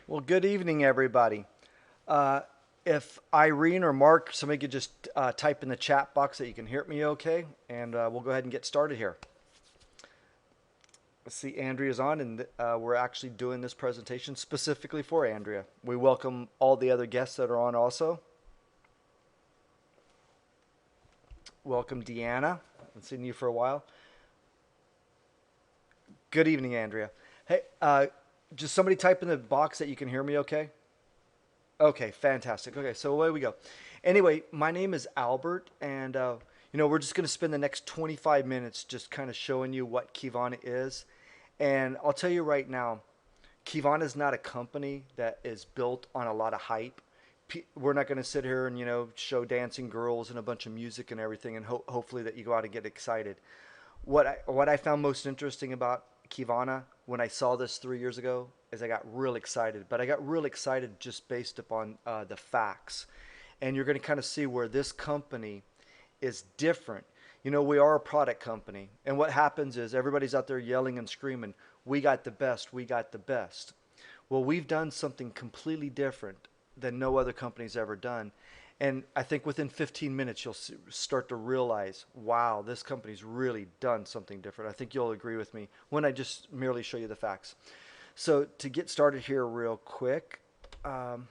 Well, good evening, everybody. Uh, if Irene or Mark, somebody could just type in the chat box that you can hear me okay, and we'll go ahead and get started here. Let's see, Andrea's on, and we're actually doing this presentation specifically for Andrea. We welcome all the other guests that are on also. Welcome, Deanna. I've seen you for a while. Good evening, Andrea. Hey, just somebody type in the box that you can hear me okay. Okay, fantastic. Okay, so away we go. Anyway, my name is Albert, and we're just going to spend the next 25 minutes just kind of showing you what Qivana is. And I'll tell you right now, Qivana is not a company that is built on a lot of hype. We're not going to sit here and show dancing girls and a bunch of music and everything, and hopefully that you go out and get excited. What I found most interesting about Qivana when I saw this 3 years ago is I got real excited, but I got real excited just based upon the facts, and you're going to kind of see where this company is different. We are a product company, and what happens is everybody's out there yelling and screaming, "We got the best, we got the best." Well, we've done something completely different than no other company's ever done. And I think within 15 minutes, you'll start to realize, wow, this company's really done something different. I think you'll agree with me when I just merely show you the facts. So to get started here real quick, um,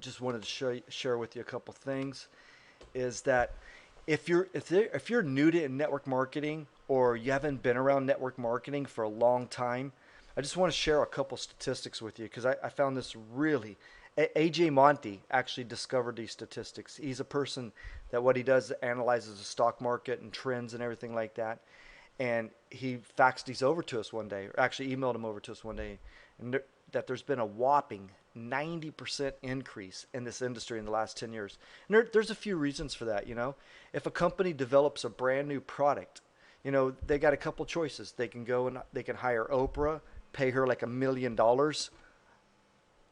just wanted to share with you a couple things. Is that if you're new to network marketing or you haven't been around network marketing for a long time, I just want to share a couple statistics with you because I found this really. AJ Monty actually discovered these statistics. He's a person that what he does analyzes the stock market and trends and everything like that. And he faxed these over to us one day, or actually emailed them over to us one day, and that there's been a whopping 90% increase in this industry in the last 10 years. And there's a few reasons for that. If a company develops a brand new product, they got a couple choices. They can go and they can hire Oprah, pay her like $1 million.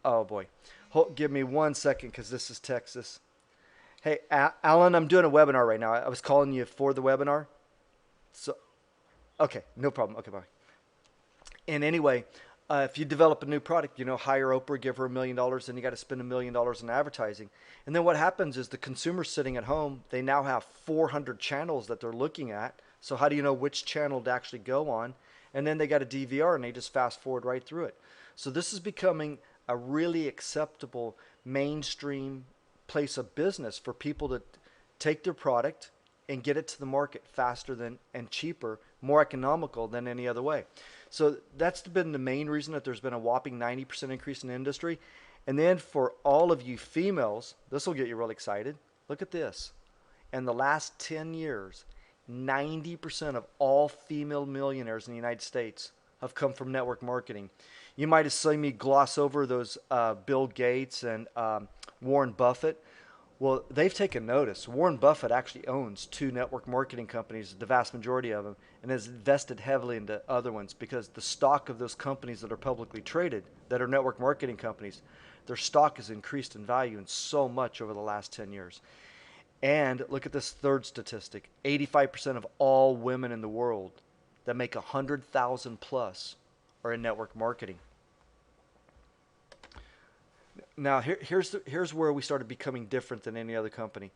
Oh boy. Give me 1 second because this is Texas. Hey, Alan, I'm doing a webinar right now. I was calling you for the webinar. So, okay, no problem. Okay, bye. And anyway, if you develop a new product, hire Oprah, give her $1 million, and you got to spend $1 million in advertising. And then what happens is the consumer's sitting at home. They now have 400 channels that they're looking at. So how do you know which channel to actually go on? And then they got a DVR and they just fast forward right through it. So this is becoming a really acceptable mainstream place of business for people to take their product and get it to the market faster than and cheaper, more economical than any other way. So that's been the main reason that there's been a whopping 90% increase in the industry. And then for all of you females, this will get you real excited. Look at this. In the last 10 years, 90% of all female millionaires in the United States have come from network marketing. You might have seen me gloss over those Bill Gates and Warren Buffett. Well, they've taken notice. Warren Buffett actually owns two network marketing companies, the vast majority of them, and has invested heavily into other ones because the stock of those companies that are publicly traded, that are network marketing companies, their stock has increased in value and so much over the last 10 years. And look at this third statistic. 85% of all women in the world that make 100,000 plus are in network marketing. Now here's where we started becoming different than any other company.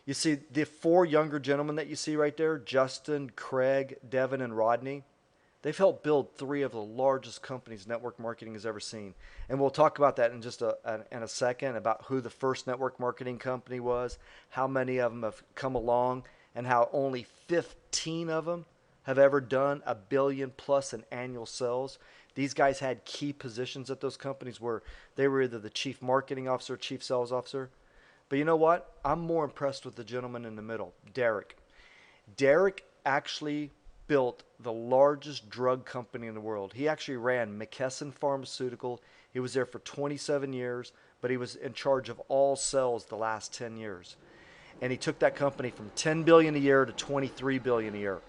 You see the four younger gentlemen that you see right there, Justin, Craig, Devin, and Rodney. They've helped build three of the largest companies network marketing has ever seen, and we'll talk about that in just in a second about who the first network marketing company was, how many of them have come along, and how only 15 of them have ever done $1 billion plus in annual sales. These guys had key positions at those companies where they were either the chief marketing officer, chief sales officer. But you know what? I'm more impressed with the gentleman in the middle, Derek. Derek actually built the largest drug company in the world. He actually ran McKesson Pharmaceutical. He was there for 27 years, but he was in charge of all sales the last 10 years. And he took that company from 10 billion a year to 23 billion a year.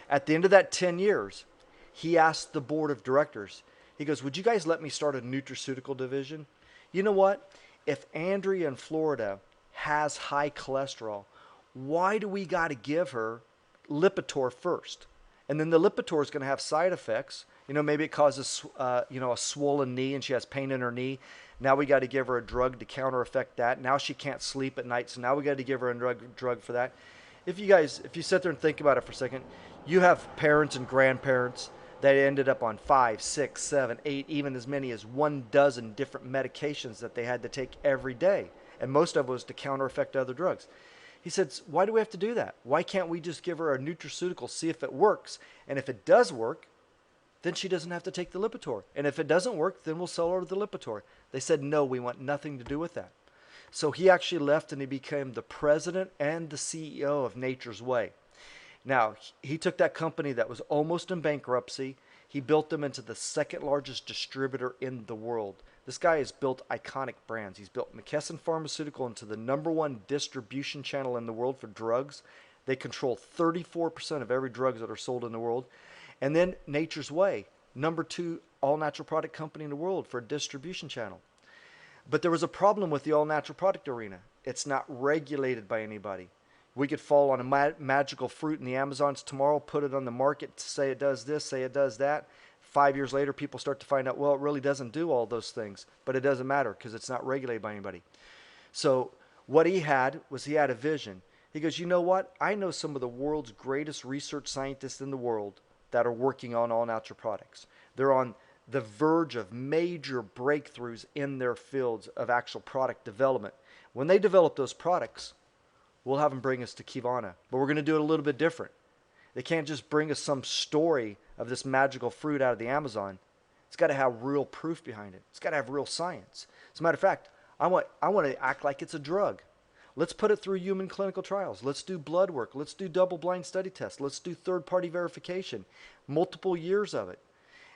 At the end of that 10 years, he asked the board of directors, he goes, "Would you guys let me start a nutraceutical division?" You know what? If Andrea in Florida has high cholesterol, why do we got to give her Lipitor first? And then the Lipitor is going to have side effects, You know, maybe it causes, a swollen knee and she has pain in her knee. Now we got to give her a drug to counter effect that. Now she can't sleep at night, so now we got to give her a drug for that. If you sit there and think about it for a second, you have parents and grandparents that ended up on 5, 6, 7, 8, even as many as 1 dozen different medications that they had to take every day. And most of it was to counter effect other drugs. He said, why do we have to do that? Why can't we just give her a nutraceutical, see if it works? And if it does work, then she doesn't have to take the Lipitor. And if it doesn't work, then we'll sell her the Lipitor. They said, no, we want nothing to do with that. So he actually left and he became the president and the CEO of Nature's Way. Now, he took that company that was almost in bankruptcy. He built them into the second largest distributor in the world. This guy has built iconic brands. He's built McKesson Pharmaceutical into the #1 distribution channel in the world for drugs. They control 34% of every drug that are sold in the world. And then Nature's Way, #2 all-natural product company in the world for a distribution channel. But there was a problem with the all-natural product arena. It's not regulated by anybody. We could fall on a magical fruit in the Amazons tomorrow, put it on the market, say it does this, say it does that. 5 years later, people start to find out, well, it really doesn't do all those things. But it doesn't matter because it's not regulated by anybody. So what he had a vision. He goes, you know what? I know some of the world's greatest research scientists in the world that are working on all-natural products. They're on the verge of major breakthroughs in their fields of actual product development. When they develop those products, we'll have them bring us to Qivana. But we're going to do it a little bit different. They can't just bring us some story of this magical fruit out of the Amazon. It's got to have real proof behind it. It's got to have real science. As a matter of fact, I want to act like it's a drug. Let's put it through human clinical trials. Let's do blood work. Let's do double-blind study tests. Let's do third-party verification. Multiple years of it.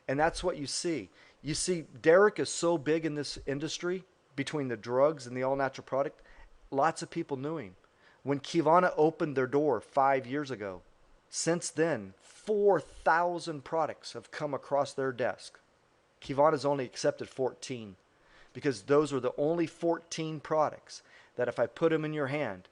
And that's what you see. You see, Derek is so big in this industry between the drugs and the all-natural product. Lots of people knew him. When Qivana opened their door 5 years ago, since then, 4,000 products have come across their desk. Qivana's only accepted 14 because those are the only 14 products that if I put them in your hand,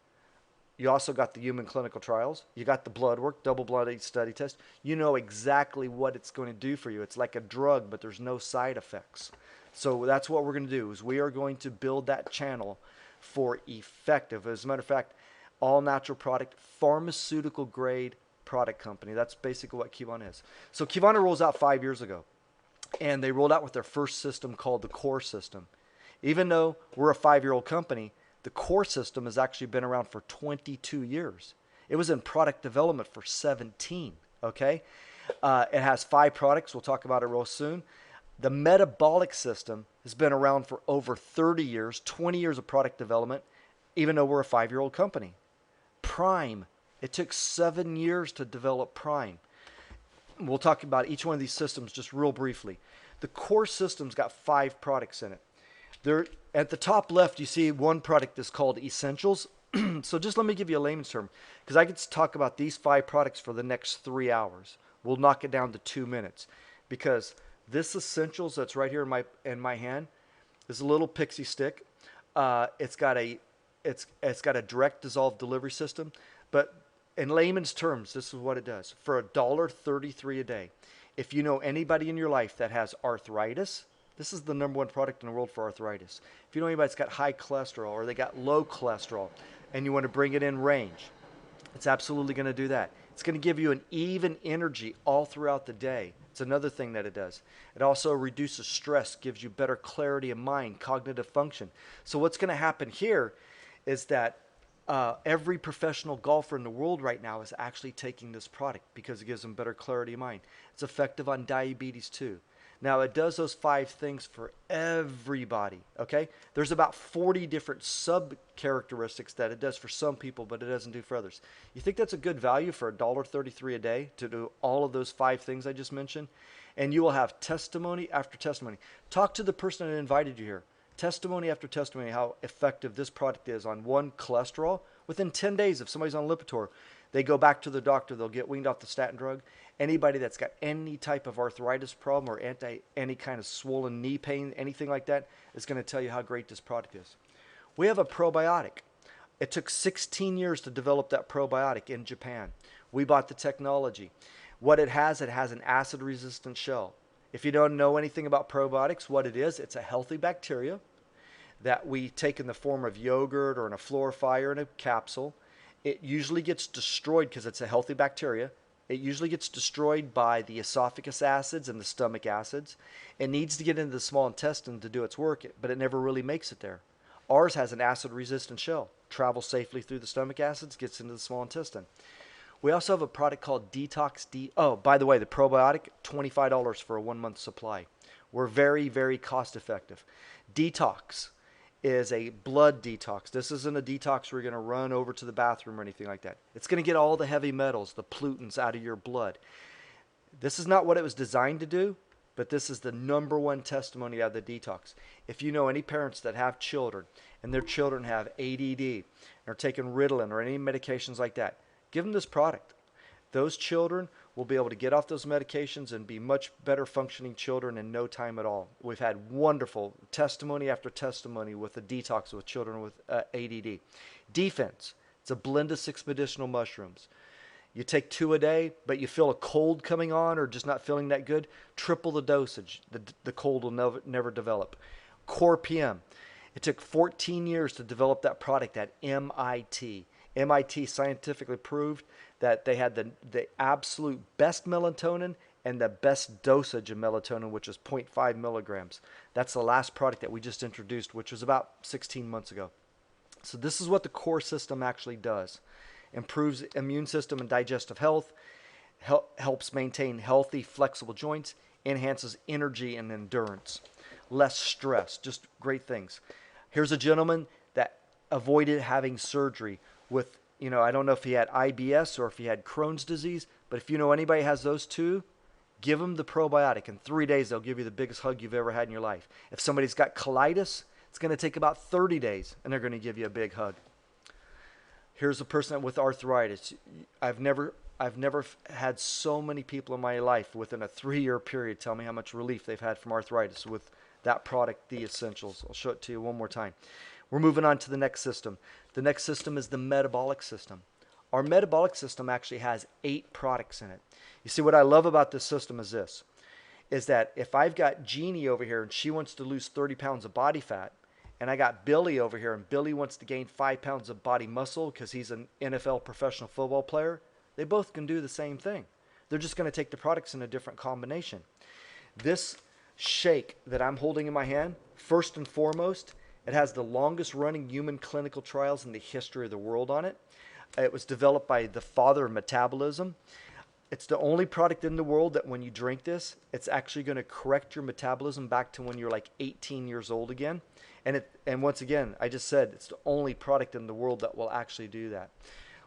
you also got the human clinical trials, you got the blood work, double-blind study test, you know exactly what it's going to do for you. It's like a drug, but there's no side effects. So that's what we're going to do, is we are going to build that channel for effective. As a matter of fact, all-natural product, pharmaceutical-grade product company. That's basically what Qivana is. So Qivana rolls out 5 years ago, and they rolled out with their first system called the Core system. Even though we're a 5-year-old company, the Core system has actually been around for 22 years. It was in product development for 17, okay? It has 5 products. We'll talk about it real soon. The metabolic system has been around for over 30 years, 20 years of product development, even though we're a 5-year-old company. Prime. It took 7 years to develop Prime. We'll talk about each one of these systems just real briefly. The Core system's got 5 products in it. There, at the top left, you see one product that's called Essentials. So just let me give you a layman's term, because I could talk about these 5 products for the next 3 hours. We'll knock it down to 2 minutes, because this Essentials that's right here in my hand is a little pixie stick. It's got a direct dissolve delivery system, but in layman's terms, this is what it does. For $1.33 a day, if you know anybody in your life that has arthritis, this is the #1 product in the world for arthritis. If you know anybody that's got high cholesterol or they got low cholesterol and you want to bring it in range, it's absolutely going to do that. It's going to give you an even energy all throughout the day. It's another thing that it does. It also reduces stress, gives you better clarity of mind, cognitive function. So what's going to happen here is that every professional golfer in the world right now is actually taking this product because it gives them better clarity of mind. It's effective on diabetes too. Now, it does those 5 things for everybody, okay? There's about 40 different sub-characteristics that it does for some people, but it doesn't do for others. You think that's a good value for $1.33 a day to do all of those 5 things I just mentioned? And you will have testimony after testimony. Talk to the person that invited you here. Testimony after testimony how effective this product is on one, cholesterol. Within 10 days, if somebody's on Lipitor, they go back to the doctor, they'll get weaned off the statin drug. Anybody that's got any type of arthritis problem or any kind of swollen knee pain, anything like that, is going to tell you how great this product is. We have a probiotic. It took 16 years to develop that probiotic in Japan. We bought the technology. What it has an acid-resistant shell. If you don't know anything about probiotics, what it is, it's a healthy bacteria that we take in the form of yogurt or in a florifier in a capsule. It usually gets destroyed because it's a healthy bacteria. It usually gets destroyed by the esophagus acids and the stomach acids. It needs to get into the small intestine to do its work, but it never really makes it there. Ours has an acid resistant shell, travels safely through the stomach acids, gets into the small intestine. We also have a product called Detox D. Oh, by the way, the probiotic, $25 for a 1 month supply. We're very, very cost effective. Detox is a blood detox. This isn't a detox where you're going to run over to the bathroom or anything like that. It's going to get all the heavy metals, the pollutants out of your blood. This is not what it was designed to do, but this is the number one testimony of the detox. If you know any parents that have children and their children have ADD and are taking Ritalin or any medications like that, give them this product. Those children will be able to get off those medications and be much better functioning children in no time at all. We've had wonderful testimony after testimony with the detox with children with ADD. Defense, it's a blend of 6 medicinal mushrooms. You take 2 a day, but you feel a cold coming on or just not feeling that good, triple the dosage. The cold will never develop. Core PM, it took 14 years to develop that product at MIT. MIT scientifically proved that they had the absolute best melatonin and the best dosage of melatonin, which is 0.5 milligrams. That's the last product that we just introduced, which was about 16 months ago. So this is what the core system actually does. Improves immune system and digestive health, helps maintain healthy, flexible joints, enhances energy and endurance, less stress, just great things. Here's a gentleman that avoided having surgery with, I don't know if he had IBS or if he had Crohn's disease, but if you know anybody has those two, give them the probiotic. In 3 days, they'll give you the biggest hug you've ever had in your life. If somebody's got colitis, it's going to take about 30 days, and they're going to give you a big hug. Here's a person with arthritis. I've never had so many people in my life within a 3-year period tell me how much relief they've had from arthritis with that product, The Essentials. I'll show it to you one more time. We're moving on to the next system. The next system is the metabolic system. Our metabolic system actually has 8 products in it. You see, what I love about this system is this, is that if I've got Jeannie over here and she wants to lose 30 pounds of body fat, and I got Billy over here and Billy wants to gain 5 pounds of body muscle because he's an NFL professional football player, they both can do the same thing. They're just going to take the products in a different combination. This shake that I'm holding in my hand, first and foremost, it has the longest running human clinical trials in the history of the world on it. It was developed by the father of metabolism. It's the only product in the world that when you drink this, it's actually going to correct your metabolism back to when you're like 18 years old again. And once again, I just said it's the only product in the world that will actually do that.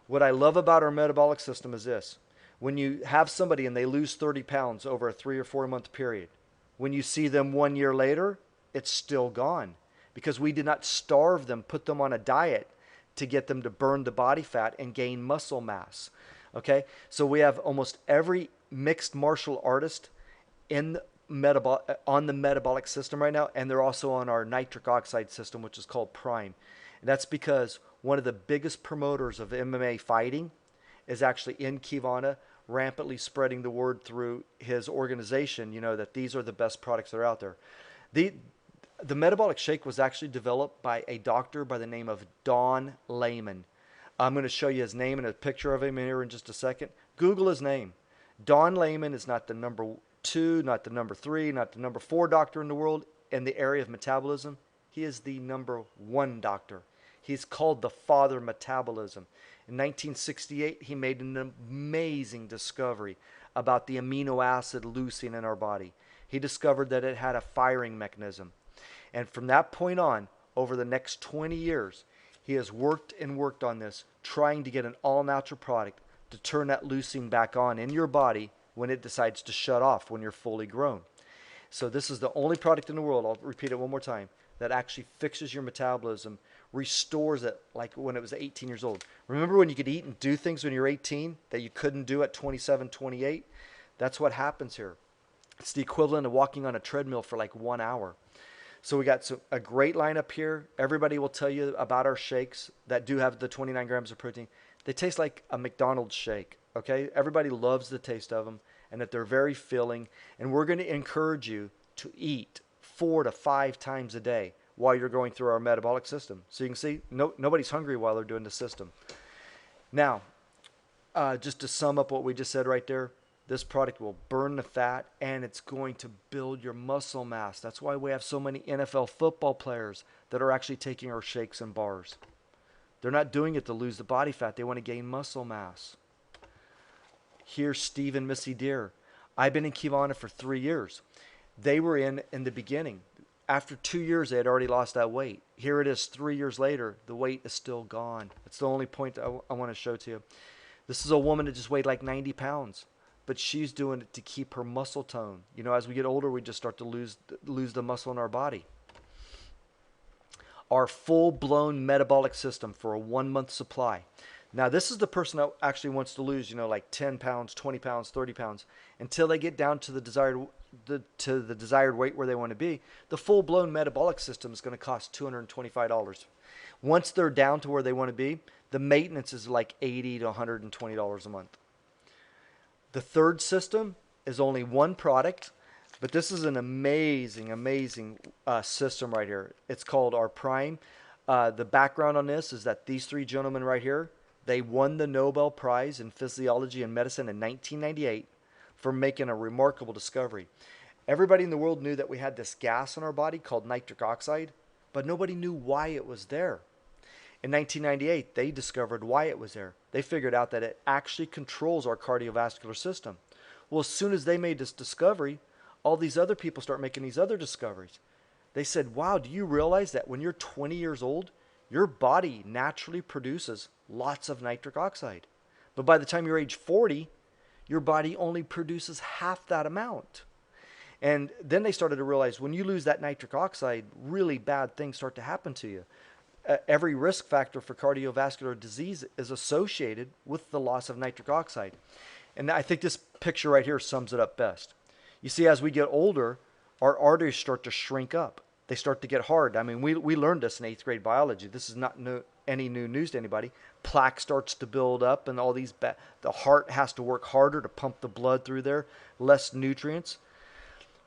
What I love about our metabolic system is this. When you have somebody and they lose 30 pounds over a 3 or 4 month period, when you see them 1 year later, it's still gone. Because we did not starve them, put them on a diet to get them to burn the body fat and gain muscle mass. Okay, so we have almost every mixed martial artist in on the metabolic system right now, and they're also on our nitric oxide system, which is called Prime. And that's because one of the biggest promoters of MMA fighting is actually in Qivana, rampantly spreading the word through his organization, that these are the best products that are out there. The metabolic shake was actually developed by a doctor by the name of Don Layman. I'm going to show you his name and a picture of him here in just a second. Google his name. Don Layman is not the number 2, not the number 3, not the number 4 doctor in the world in the area of metabolism. He is the number 1 doctor. He's called the father of metabolism. In 1968, he made an amazing discovery about the amino acid leucine in our body. He discovered that it had a firing mechanism. And from that point on, over the next 20 years, he has worked and worked on this, trying to get an all-natural product to turn that leucine back on in your body when it decides to shut off when you're fully grown. So this is the only product in the world, I'll repeat it one more time, that actually fixes your metabolism, restores it like when it was 18 years old. Remember when you could eat and do things when you're 18 that you couldn't do at 27, 28? That's what happens here. It's the equivalent of walking on a treadmill for like 1 hour. So we got a great lineup here. Everybody will tell you about our shakes that do have the 29 grams of protein. They taste like a McDonald's shake, okay? Everybody loves the taste of them. and that they're very filling. And we're going to encourage you to eat 4 to 5 times a day while you're going through our metabolic system. So you can see nobody's hungry while they're doing the system. Now, just to sum up what we just said right there, this product will burn the fat and it's going to build your muscle mass. That's why we have so many NFL football players that are actually taking our shakes and bars. They're not doing it to lose the body fat. They want to gain muscle mass. Here's Steve and Missy Deer. I've been in Qivana for 3 years. They were in the beginning. After 2 years, they had already lost that weight. Here it is 3 years later. The weight is still gone. That's the only point I want to show to you. This is a woman that just weighed like 90 pounds. But she's doing it to keep her muscle tone. You know, as we get older, we just start to lose the muscle in our body. Our full-blown metabolic system for a 1-month supply. Now, this is the person that actually wants to lose, like 10 pounds, 20 pounds, 30 pounds, until they get down to the desired weight where they want to be. The full-blown metabolic system is going to cost $225. Once they're down to where they want to be, the maintenance is like $80 to $120 a month. The third system is only one product, but this is an amazing, amazing system right here. It's called our Prime. The background on this is that these 3 gentlemen right here, they won the Nobel Prize in Physiology and Medicine in 1998 for making a remarkable discovery. Everybody in the world knew that we had this gas in our body called nitric oxide, but nobody knew why it was there. In 1998, they discovered why it was there. They figured out that it actually controls our cardiovascular system. Well, as soon as they made this discovery, all these other people start making these other discoveries. They said, wow, do you realize that when you're 20 years old, your body naturally produces lots of nitric oxide. But by the time you're age 40, your body only produces half that amount. And then they started to realize when you lose that nitric oxide, really bad things start to happen to you. Every risk factor for cardiovascular disease is associated with the loss of nitric oxide. And I think this picture right here sums it up best. You see, as we get older, our arteries start to shrink up. They start to get hard. I mean, we learned this in 8th grade biology. This is not any new news to anybody. Plaque starts to build up and all these, the heart has to work harder to pump the blood through there, less nutrients.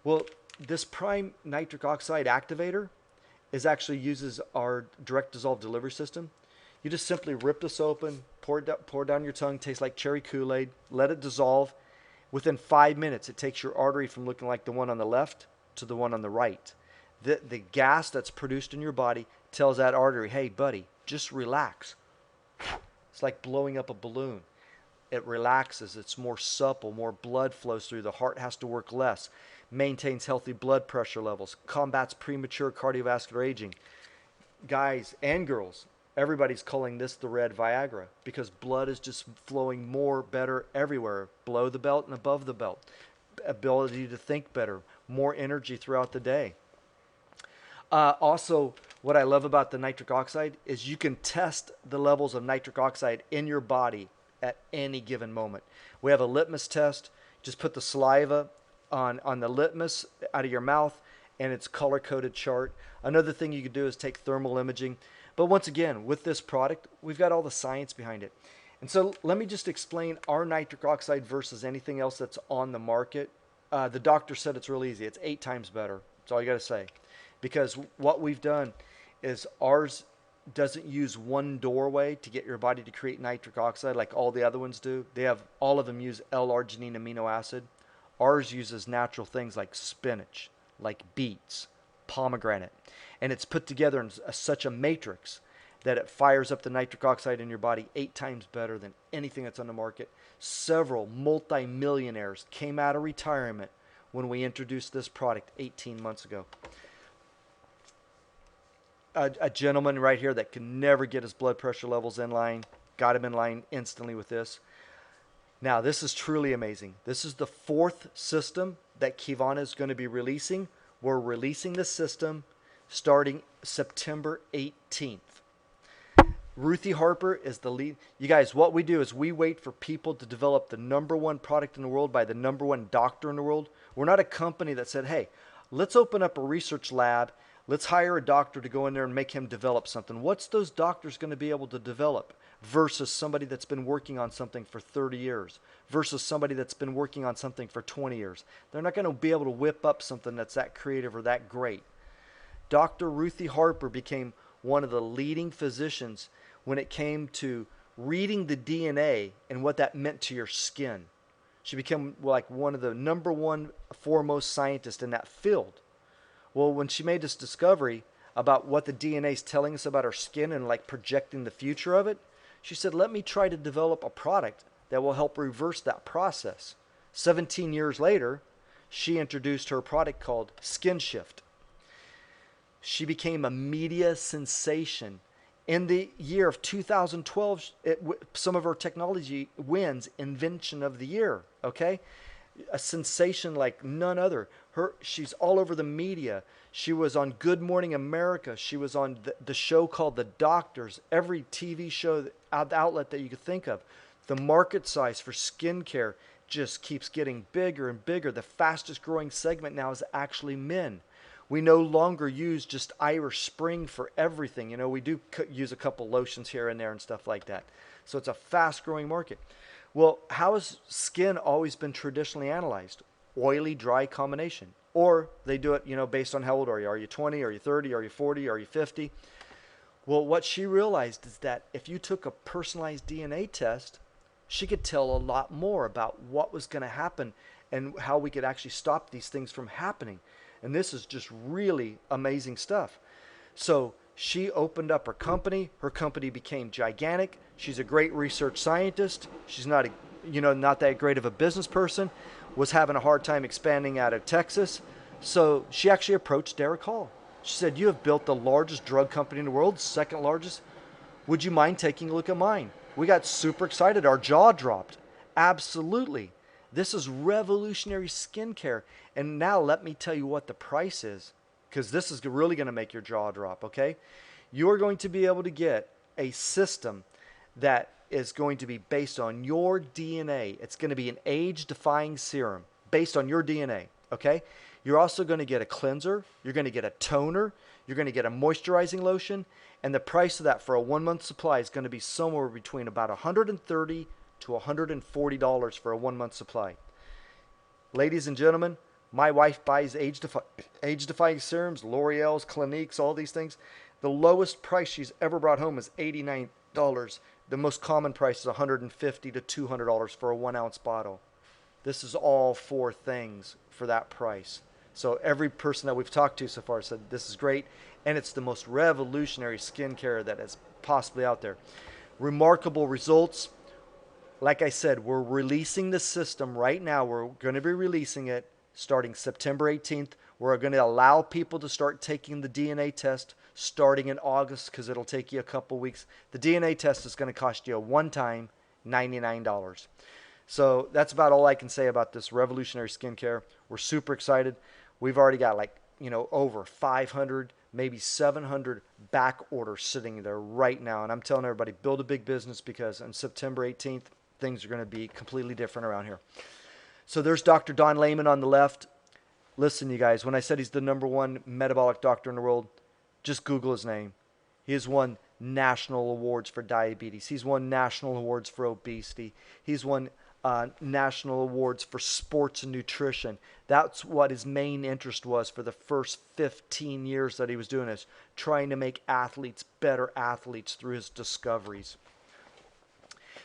Well, this prime nitric oxide activator actually uses our direct dissolve delivery system. You just simply rip this open, pour it down your tongue, tastes like cherry Kool-Aid, let it dissolve. Within 5 minutes, it takes your artery from looking like the one on the left to the one on the right. The gas that's produced in your body tells that artery, hey, buddy, just relax. It's like blowing up a balloon. It relaxes. It's more supple. More blood flows through. The heart has to work less. Maintains healthy blood pressure levels. Combats premature cardiovascular aging. Guys and girls, everybody's calling this the red Viagra because blood is just flowing more, better everywhere. Below the belt and above the belt. Ability to think better. More energy throughout the day. Also, what I love about the nitric oxide is you can test the levels of nitric oxide in your body at any given moment. We have a litmus test. Just put the saliva on the litmus out of your mouth, and it's color-coded chart. Another thing you could do is take thermal imaging. But once again, with this product, we've got all the science behind it. And so let me just explain our nitric oxide versus anything else that's on the market. The doctor said it's real easy. It's 8 times better. That's all you got to say. Because what we've done is ours doesn't use one doorway to get your body to create nitric oxide like all the other ones do. All of them use L-arginine amino acid. Ours uses natural things like spinach, like beets, pomegranate. And it's put together in such a matrix that it fires up the nitric oxide in your body 8 times better than anything that's on the market. Several multimillionaires came out of retirement when we introduced this product 18 months ago. A gentleman right here that can never get his blood pressure levels in line, got him in line instantly with this. Now, this is truly amazing. This is the 4th system that Qivana is going to be releasing. We're releasing this system starting September 18th. Ruthie Harper is the lead. You guys, what we do is we wait for people to develop the #1 product in the world by the #1 doctor in the world. We're not a company that said, hey, let's open up a research lab. Let's hire a doctor to go in there and make him develop something. What's those doctors going to be able to develop versus somebody that's been working on something for 30 years versus somebody that's been working on something for 20 years? They're not going to be able to whip up something that's that creative or that great. Dr. Ruthie Harper became one of the leading physicians when it came to reading the DNA and what that meant to your skin. She became like one of the number one foremost scientists in that field. Well, when she made this discovery about what the DNA is telling us about our skin and like projecting the future of it, she said, let me try to develop a product that will help reverse that process. 17 years later, she introduced her product called Skin Shift. She became a media sensation. In the year of 2012, some of her technology wins Invention of the Year, okay? A sensation like none other. She's all over the media. She was on Good Morning America. She was on the show called The Doctors. Every TV show outlet that you could think of. The market size for skincare just keeps getting bigger and bigger. The fastest growing segment now is actually men. We no longer use just Irish Spring for everything. You know, we do use a couple lotions here and there and stuff like that. So it's a fast growing market. Well, how has skin always been traditionally analyzed? Oily, dry combination. Or they do it, you know, based on how old are you? Are you 20? Are you 30? Are you 40? Are you 50? Well, what she realized is that if you took a personalized DNA test, she could tell a lot more about what was going to happen and how we could actually stop these things from happening. And this is just really amazing stuff. So she opened up her company. Her company became gigantic. She's a great research scientist. She's not, not that great of a business person. Was having a hard time expanding out of Texas. So she actually approached Derek Hall. She said, "You have built the largest drug company in the world, second largest. Would you mind taking a look at mine?" We got super excited. Our jaw dropped. Absolutely. This is revolutionary skincare. And now let me tell you what the price is, because this is really going to make your jaw drop, okay? You're going to be able to get a system that is going to be based on your DNA. It's going to be an age-defying serum based on your DNA, okay? You're also going to get a cleanser. You're going to get a toner. You're going to get a moisturizing lotion. And the price of that for a 1-month supply is going to be somewhere between about $130 to $140 for a 1-month supply. Ladies and gentlemen, my wife buys age-defying serums, L'Oreal's, Clinique's, all these things. The lowest price she's ever brought home is $89. The most common price is $150 to $200 for a 1-ounce bottle. This is all 4 things for that price. So every person that we've talked to so far said this is great, and it's the most revolutionary skincare that is possibly out there. Remarkable results. Like I said, we're releasing the system right now. We're going to be releasing it starting September 18th. We're going to allow people to start taking the DNA test starting in August, because it'll take you a couple weeks. The DNA test is going to cost you a one-time $99. So that's about all I can say about this revolutionary skincare. We're super excited. We've already got over 500, maybe 700 back orders sitting there right now. And I'm telling everybody, build a big business, because on September 18th, things are going to be completely different around here. So there's Dr. Don Layman on the left. Listen, you guys, when I said he's the #1 metabolic doctor in the world, just Google his name. He has won national awards for diabetes. He's won national awards for obesity. He's won national awards for sports and nutrition. That's what his main interest was for the first 15 years that he was doing this, trying to make athletes better athletes through his discoveries.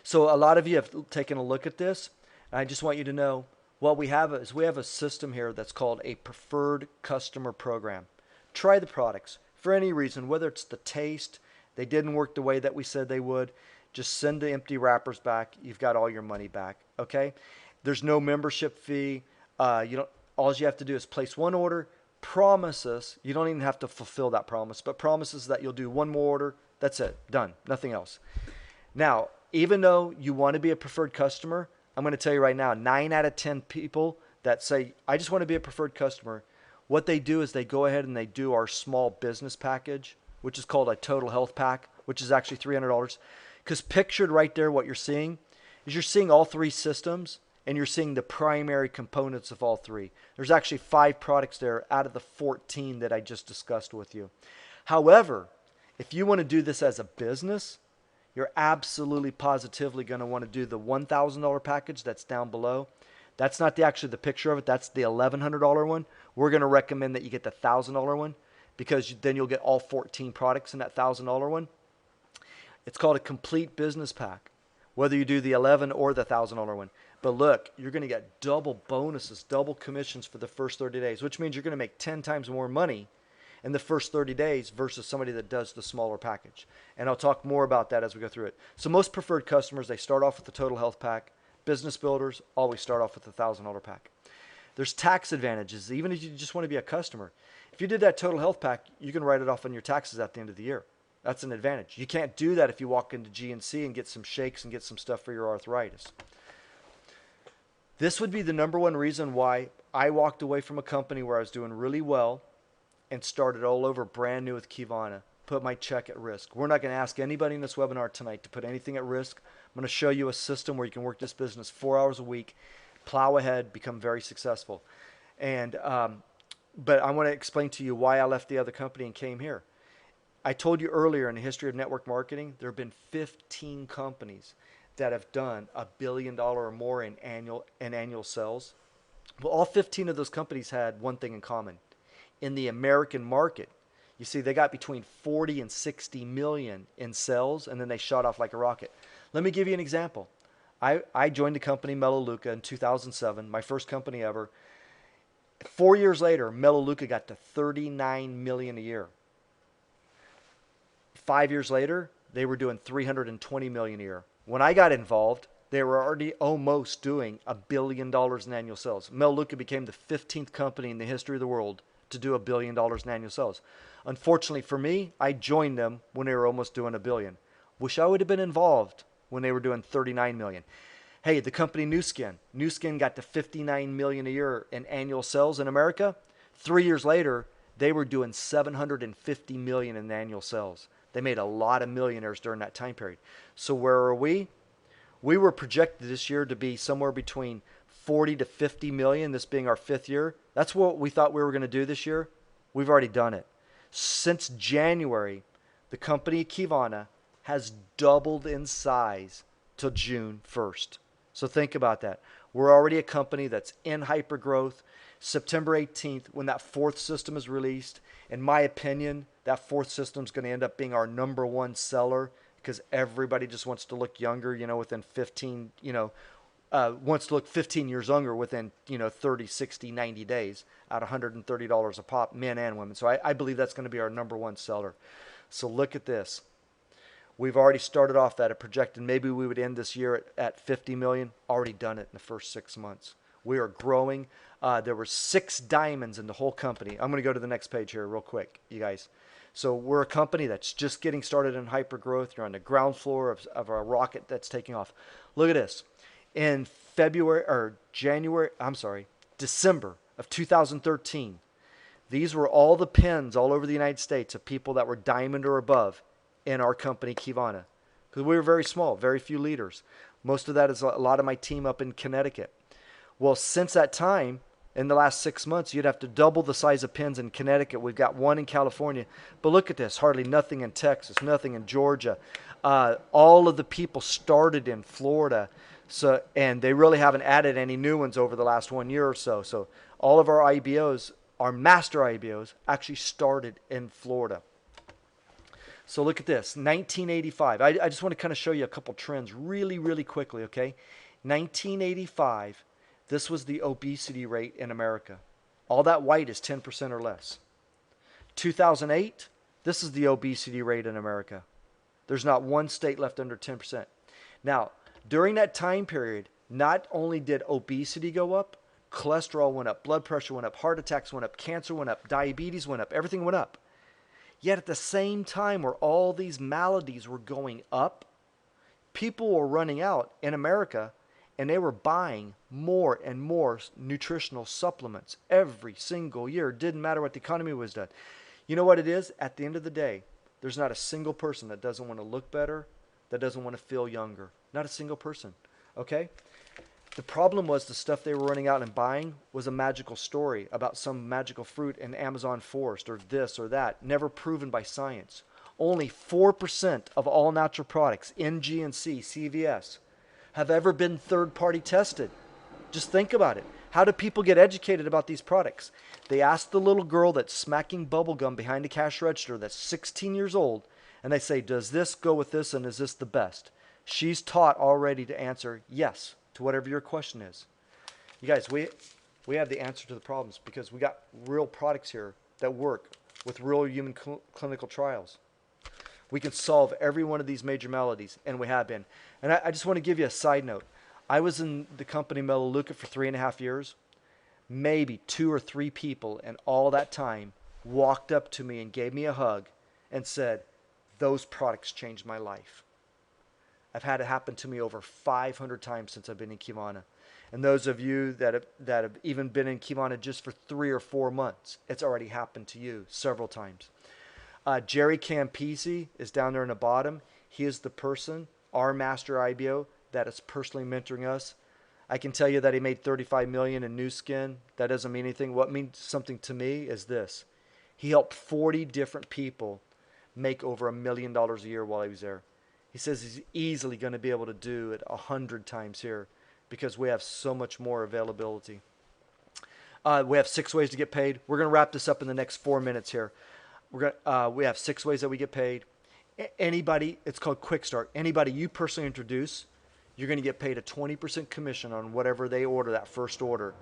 So a lot of you have taken a look at this. I just want you to know what we have is we have a system here that's called a preferred customer program. Try the products for any reason, whether it's the taste, they didn't work the way that we said they would, just send the empty wrappers back. You've got all your money back, okay? There's no membership fee. All you have to do is place one order, promise us, you don't even have to fulfill that promise, but promises that you'll do one more order. That's it, done, nothing else. Now, even though you want to be a preferred customer, I'm going to tell you right now, 9 out of 10 people that say, I just want to be a preferred customer, what they do is they go ahead and they do our small business package, which is called a total health pack, which is actually $300. Because pictured right there, what you're seeing is you're seeing all 3 systems, and you're seeing the primary components of all three. There's actually 5 products there out of the 14 that I just discussed with you. However, if you want to do this as a business, you're absolutely positively going to want to do the $1,000 package that's down below. That's not actually the picture of it. That's the $1,100 one. We're going to recommend that you get the $1,000 one because then you'll get all 14 products in that $1,000 one. It's called a complete business pack, whether you do the $11 or the $1,000 one. But look, you're going to get double bonuses, double commissions for the first 30 days, which means you're going to make 10 times more money in the first 30 days versus somebody that does the smaller package. And I'll talk more about that as we go through it. So most preferred customers, they start off with the total health pack. Business builders always start off with the $1,000 pack. There's tax advantages, even if you just want to be a customer. If you did that total health pack, you can write it off on your taxes at the end of the year. That's an advantage. You can't do that if you walk into GNC and get some shakes and get some stuff for your arthritis. This would be the number one reason why I walked away from a company where I was doing really well and started all over brand new with Qivana. Put my check at risk. We're not going to ask anybody in this webinar tonight to put anything at risk. I'm going to show you a system where you can work this business 4 hours a week, plow ahead, become very successful. And but I want to explain to you why I left the other company and came here. I told you earlier in the history of network marketing, there have been 15 companies that have done $1 billion or more in annual sales. Well, all 15 of those companies had one thing in common. In the American market, you see, they got between 40 and 60 million in sales, and then they shot off like a rocket. Let me give you an example. I joined the company Melaleuca in 2007, my first company ever. 4 years later, Melaleuca got to 39 million a year. 5 years later, they were doing 320 million a year. When I got involved, they were already almost doing $1 billion in annual sales. Melaleuca became the 15th company in the history of the world to do $1 billion in annual sales. Unfortunately for me, I joined them when they were almost doing $1 billion. Wish I would have been involved when they were doing 39 million. Hey, the company Nu Skin got to 59 million a year in annual sales in America. 3 years later, they were doing 750 million in annual sales. They made a lot of millionaires during that time period. So where are we? We were projected this year to be somewhere between 40 to 50 million, this being our 5th year. That's what we thought we were going to do this year. We've already done it. Since January, the company Qivana has doubled in size till June 1st. So think about that. We're already a company that's in hypergrowth. September 18th, when that 4th system is released, in my opinion, that 4th system is going to end up being our number one seller because everybody just wants to look younger, within 15, wants to look 15 years younger within, 30, 60, 90 days at $130 a pop, men and women. So I believe that's going to be our number one seller. So look at this. We've already started off at a projected, maybe we would end this year at 50 million. Already done it in the first 6 months. We are growing. There were 6 diamonds in the whole company. I'm going to go to the next page here real quick, you guys. So we're a company that's just getting started in hypergrowth. You're on the ground floor of a rocket that's taking off. Look at this. In December of 2013, these were all the pins all over the United States of people that were diamond or above in our company Qivana. Because we were very small, very few leaders. Most of that is a lot of my team up in Connecticut. Well, since that time, in the last 6 months, you'd have to double the size of pins in Connecticut. We've got 1 in California. But look at this. Hardly nothing in Texas, nothing in Georgia. All of the people started in Florida. And they really haven't added any new ones over the last 1 year or so. So all of our IBOs, our master IBOs, actually started in Florida. So look at this. 1985. I just want to kind of show you a couple trends really, really quickly, okay? 1985. This was the obesity rate in America. All that white is 10% or less. 2008, this is the obesity rate in America. There's not one state left under 10%. Now, during that time period, not only did obesity go up, cholesterol went up, blood pressure went up, heart attacks went up, cancer went up, diabetes went up, everything went up. Yet at the same time where all these maladies were going up, people were running out in America and they were buying more and more nutritional supplements every single year. It didn't matter what the economy was done. You know what it is? At the end of the day, there's not a single person that doesn't want to look better, that doesn't want to feel younger. Not a single person. Okay? The problem was the stuff they were running out and buying was a magical story about some magical fruit in Amazon forest or this or that, never proven by science. Only 4% of all natural products, NGNC, CVS, have ever been third-party tested. Just think about it. How do people get educated about these products? They ask the little girl that's smacking bubble gum behind the cash register that's 16 years old, and they say, does this go with this and is this the best? She's taught already to answer yes to whatever your question is. You guys, we have the answer to the problems because we got real products here that work with real human clinical trials. We can solve every one of these major maladies, and we have been. And I just want to give you a side note. I was in the company Melaleuca for 3.5 years. Maybe 2 or 3 people in all that time walked up to me and gave me a hug and said, those products changed my life. I've had it happen to me over 500 times since I've been in Qivana. And those of you that have even been in Qivana just for 3 or 4 months, it's already happened to you several times. Jerry Campisi is down there in the bottom. He is the person, our master IBO, that is personally mentoring us. I can tell you that he made $35 million in new skin. That doesn't mean anything. What means something to me is this. He helped 40 different people make over $1 million a year while he was there. He says he's easily going to be able to do it 100 times here because we have so much more availability. We have 6 ways to get paid. We're going to wrap this up in the next 4 minutes here. We have 6 ways that we get paid. Anybody, it's called Quick Start. Anybody you personally introduce, you're going to get paid a 20% commission on whatever they order, that first order.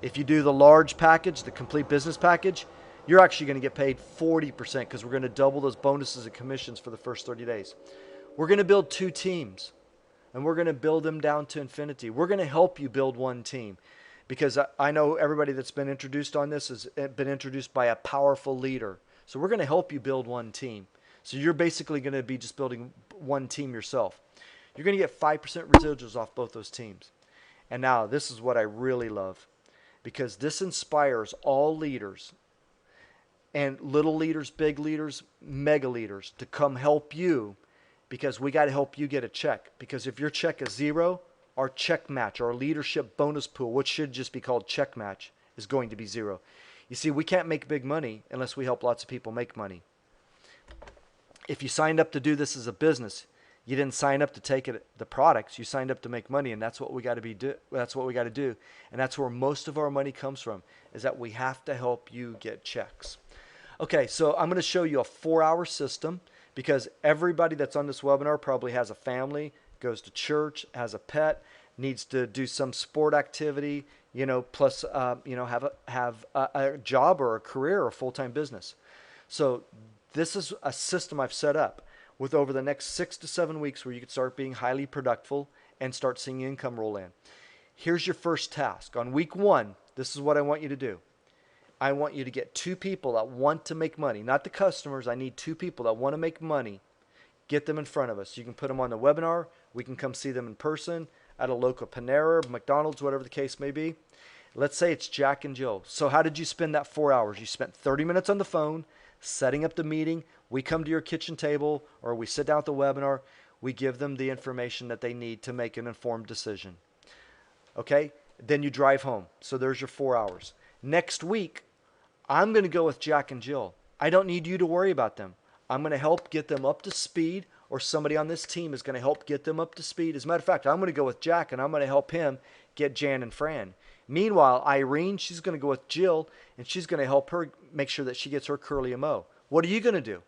If you do the large package, the complete business package, you're actually going to get paid 40% because we're going to double those bonuses and commissions for the first 30 days. We're going to build 2 teams, and we're going to build them down to infinity. We're going to help you build 1 team because I know everybody that's been introduced on this has been introduced by a powerful leader. So we're going to help you build 1 team. So you're basically going to be just building 1 team yourself. You're going to get 5% residuals off both those teams. And now this is what I really love because this inspires all leaders and little leaders, big leaders, mega leaders to come help you because we got to help you get a check. Because if your check is 0, our check match, our leadership bonus pool, which should just be called check match, is going to be 0. You see, we can't make big money unless we help lots of people make money. If you signed up to do this as a business, you didn't sign up to take the products. You signed up to make money, and that's what we got to do. That's what we got to do, and that's where most of our money comes from. Is that we have to help you get checks. Okay, so I'm going to show you a 4-hour system because everybody that's on this webinar probably has a family, goes to church, has a pet, needs to do some sport activity, plus have a job or a career or a full-time business. So this is a system I've set up with over the next 6 to 7 weeks where you can start being highly productive and start seeing income roll in. Here's your first task. On week 1, this is what I want you to do. I want you to get 2 people that want to make money, not the customers. I need 2 people that want to make money. Get them in front of us. You can put them on the webinar. We can come see them in person at a local Panera, McDonald's, whatever the case may be. Let's say it's Jack and Jill. So how did you spend that 4 hours? You spent 30 minutes on the phone, setting up the meeting. We come to your kitchen table or we sit down at the webinar. We give them the information that they need to make an informed decision. Okay? Then you drive home. So there's your 4 hours. Next week, I'm going to go with Jack and Jill. I don't need you to worry about them. I'm going to help get them up to speed, or somebody on this team is going to help get them up to speed. As a matter of fact, I'm going to go with Jack, and I'm going to help him get Jan and Fran. Meanwhile, Irene, she's going to go with Jill, and she's going to help her make sure that she gets her curly MO. What are you going to do?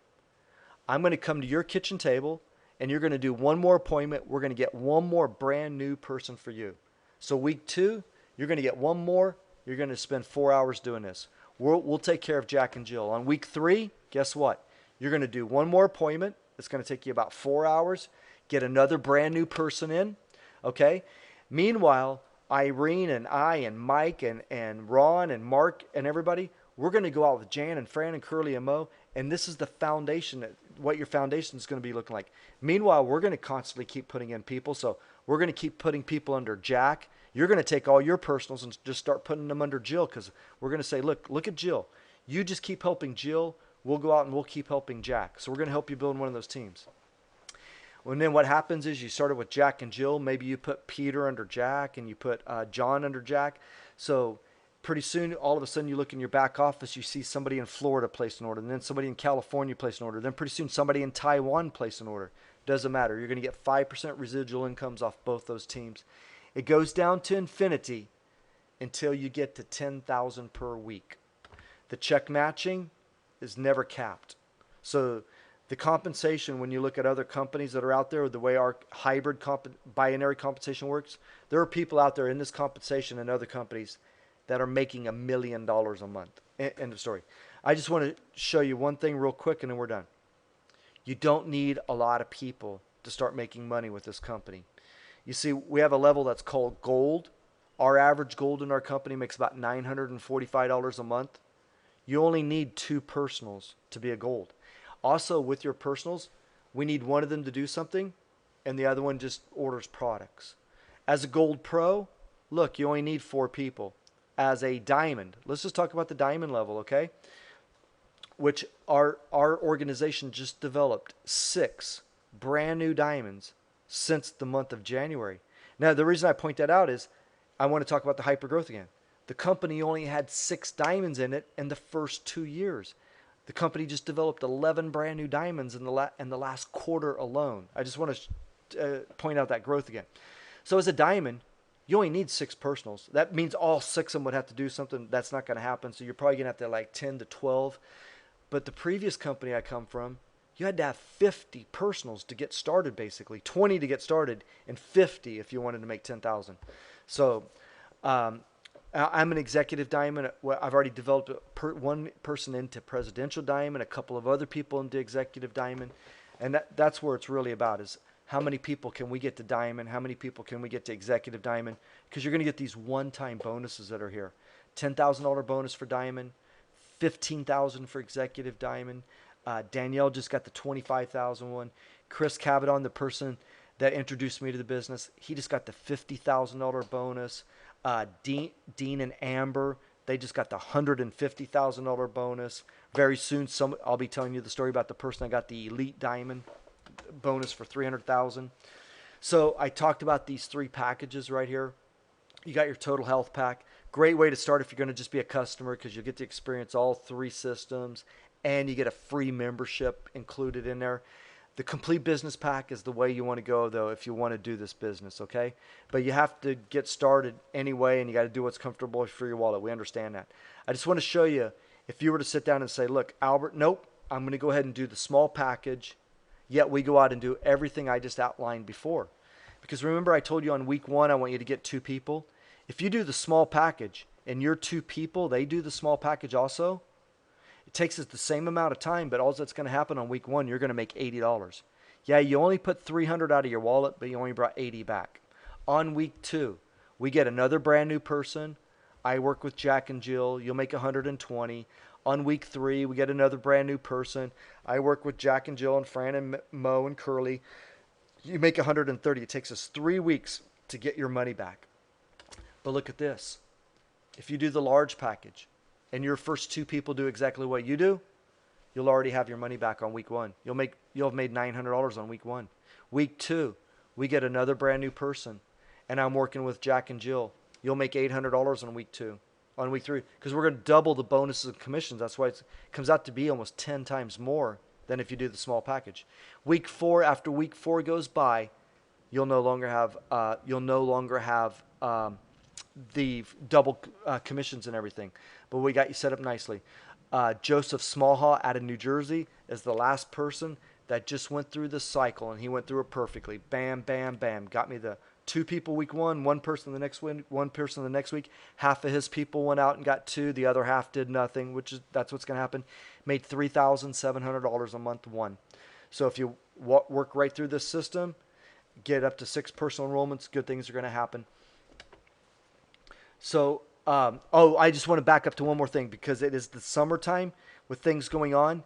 I'm going to come to your kitchen table, and you're going to do 1 more appointment. We're going to get 1 more brand new person for you. So week 2, you're going to get 1 more. You're going to spend 4 hours doing this. We'll take care of Jack and Jill. On week 3, guess what? You're going to do 1 more appointment. It's going to take you about 4 hours. Get another brand new person in. Okay? Meanwhile, Irene and I and Mike and Ron and Mark and everybody, we're going to go out with Jan and Fran and Curly and Mo, and this is the foundation, what your foundation is going to be looking like. Meanwhile, we're going to constantly keep putting in people, so we're going to keep putting people under Jack. You're going to take all your personals and just start putting them under Jill because we're going to say, look at Jill. You just keep helping Jill. We'll go out and we'll keep helping Jack. So we're going to help you build one of those teams. And then what happens is you started with Jack and Jill. Maybe you put Peter under Jack and you put John under Jack. So pretty soon, all of a sudden, you look in your back office, you see somebody in Florida place an order, and then somebody in California place an order. Then pretty soon, somebody in Taiwan place an order. Doesn't matter. You're going to get 5% residual incomes off both those teams. It goes down to infinity until you get to 10,000 per week. The check matching is never capped. So the compensation, when you look at other companies that are out there, the way our hybrid binary compensation works, there are people out there in this compensation and other companies that are making $1 million a month. End of story. I just want to show you one thing real quick and then we're done. You don't need a lot of people to start making money with this company. You see, we have a level that's called gold. Our average gold in our company makes about $945 a month. You only need 2 personals to be a gold. Also, with your personals, we need one of them to do something and the other one just orders products. As a gold pro, look, you only need 4 people. As a diamond, let's just talk about the diamond level, okay? Which our organization just developed 6 brand new diamonds since the month of January. Now, the reason I point that out is I want to talk about the hypergrowth again. The company only had 6 diamonds in it in the first 2 years. The company just developed 11 brand new diamonds in the last quarter alone. I just want to point out that growth again. So as a diamond, you only need 6 personals. That means all 6 of them would have to do something. That's not going to happen. So you're probably going to have to like 10 to 12. But the previous company I come from, you had to have 50 personals to get started, basically 20 to get started, and 50 if you wanted to make 10,000. So I'm an executive diamond. I've already developed one person into presidential diamond, a couple of other people into executive diamond, and that's where it's really about is how many people can we get to diamond? How many people can we get to executive diamond? Because you're going to get these one-time bonuses that are here. $10,000 bonus for diamond, $15,000 for executive diamond. Danielle just got the $25,000 one. Chris Cavadon, the person that introduced me to the business, he just got the $50,000 bonus. Dean and Amber, they just got the $150,000 bonus. Very soon, I'll be telling you the story about the person that got the elite diamond bonus for $300,000. So I talked about these 3 packages right here. You got your total health pack. Great way to start if you're going to just be a customer because you'll get to experience all 3 systems and you get a free membership included in there. The complete business pack is the way you want to go though if you want to do this business, okay? But you have to get started anyway and you got to do what's comfortable for your wallet. We understand that. I just want to show you if you were to sit down and say, look, Albert, nope, I'm going to go ahead and do the small package. Yet we go out and do everything I just outlined before. Because remember I told you on week 1 I want you to get 2 people. If you do the small package and your 2 people, they do the small package also, it takes us the same amount of time, but all that's going to happen on week 1, you're going to make $80. Yeah, you only put $300 out of your wallet, but you only brought 80 back. On week 2, we get another brand new person. I work with Jack and Jill. You'll make 120. On week 3, we get another brand new person. I work with Jack and Jill and Fran and Mo and Curly. You make 130. It takes us 3 weeks to get your money back. But look at this. If you do the large package and your first 2 people do exactly what you do, you'll already have your money back on week 1. You'll have made $900 on week 1. Week 2, we get another brand new person, and I'm working with Jack and Jill. You'll make $800 on week 2. On week 3, because we're going to double the bonuses and commissions. That's why it comes out to be almost 10 times more than if you do the small package. Week 4, after week 4 goes by, you'll no longer have the double commissions and everything. But we got you set up nicely. Joseph Smallhaw out of New Jersey is the last person that just went through the cycle, and he went through it perfectly. Bam, bam, bam. Got me the 2 people week 1, 1 person the next week, 1 person the next week. Half of his people went out and got 2. The other half did nothing, that's what's going to happen. Made $3,700 a month 1. So if you work right through this system, get up to 6 personal enrollments, good things are going to happen. So, I just want to back up to one more thing because it is the summertime with things going on.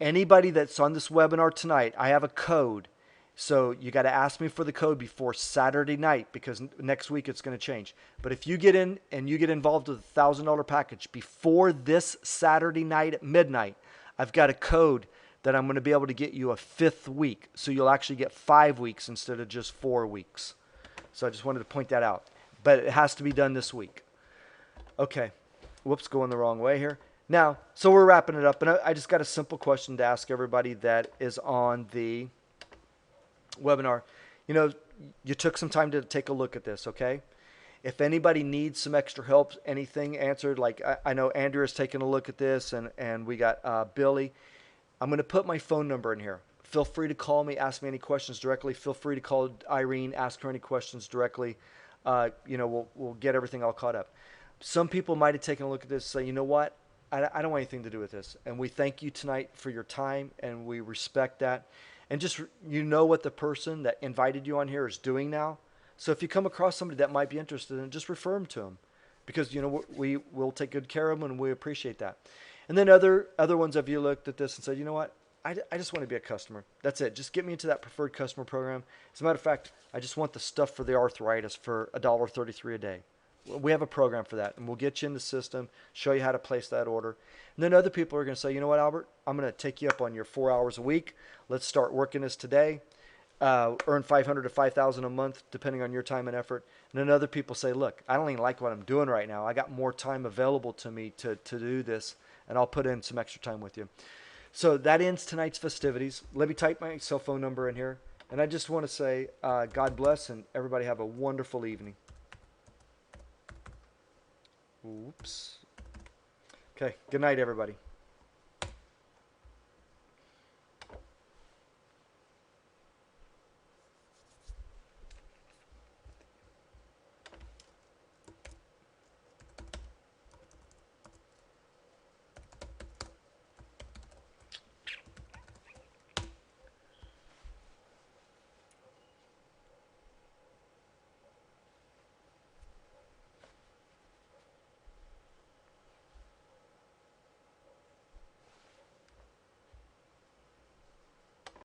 Anybody that's on this webinar tonight, I have a code. So you got to ask me for the code before Saturday night because next week it's going to change. But if you get in and you get involved with a $1,000 package before this Saturday night at midnight, I've got a code that I'm going to be able to get you a 5th week. So you'll actually get 5 weeks instead of just 4 weeks. So I just wanted to point that out. But it has to be done this week. Okay. Whoops, going the wrong way here. Now, so we're wrapping it up. And I just got a simple question to ask everybody that is on the webinar. You know, you took some time to take a look at this, okay? If anybody needs some extra help, anything answered, like I know Andrea's taking a look at this, and we got Billy. I'm going to put my phone number in here. Feel free to call me, ask me any questions directly. Feel free to call Irene, ask her any questions directly. You know, we'll get everything all caught up. Some people might have taken a look at this and say, you know what? I don't want anything to do with this. And we thank you tonight for your time, and we respect that. And just, you know what the person that invited you on here is doing now. So if you come across somebody that might be interested in it, just refer them to them, because, you know, we will take good care of them, and we appreciate that. And then other ones of you looked at this and said, you know what, I just want to be a customer. That's it. Just get me into that preferred customer program. As a matter of fact, I just want the stuff for the arthritis for $1.33 a day. We have a program for that, and we'll get you in the system, show you how to place that order. And then other people are going to say, you know what, Albert, I'm going to take you up on your 4 hours a week. Let's start working this today. Earn $500 to $5,000 a month, depending on your time and effort. And then other people say, look, I don't even like what I'm doing right now. I got more time available to me to do this, and I'll put in some extra time with you. So that ends tonight's festivities. Let me type my cell phone number in here. And I just want to say, God bless, and everybody have a wonderful evening. Oops. Okay, good night, everybody.